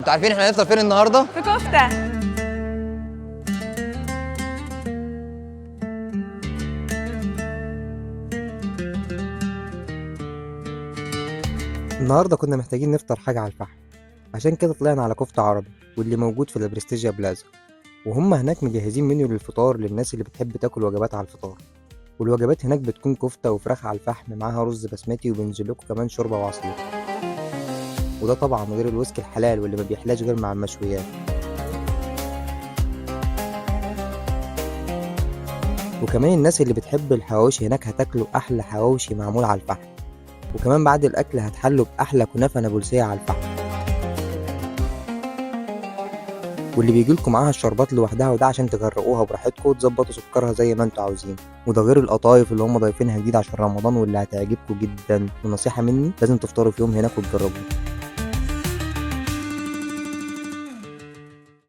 انتوا عارفين احنا هنفطر فين النهارده؟ في كفتة. النهارده كنا محتاجين نفطر حاجة على الفحم، عشان كده طلعنا على كفتة عربي واللي موجود في البرستيجيا بلازا. وهم هناك مجهزين منيو للفطار للناس اللي بتحب تاكل وجبات على الفطار. والوجبات هناك بتكون كفتة وفراخ على الفحم معاها رز بسمتي وبينزلوكوا كمان شوربة وعصير، وده طبعا غير الويسكي الحلال واللي ما بيحلاش غير مع المشويات. وكمان الناس اللي بتحب الحواوشي هناك هتاكلوا أحلى حواوشي معمول على الفحم، وكمان بعد الأكل هتحلوا بأحلى كنافة نابلسية على الفحم، واللي بيجيلكوا معاها الشربات لوحدها، وده عشان تغرقوها براحتكوا وتظبطوا سكرها زي ما انتوا عاوزين. وده غير القطايف اللي هم ضايفينها جديد عشان رمضان واللي هتعجبكوا جدا. ونصيحة مني، لازم تفطروا في يوم هناك وتجربوه.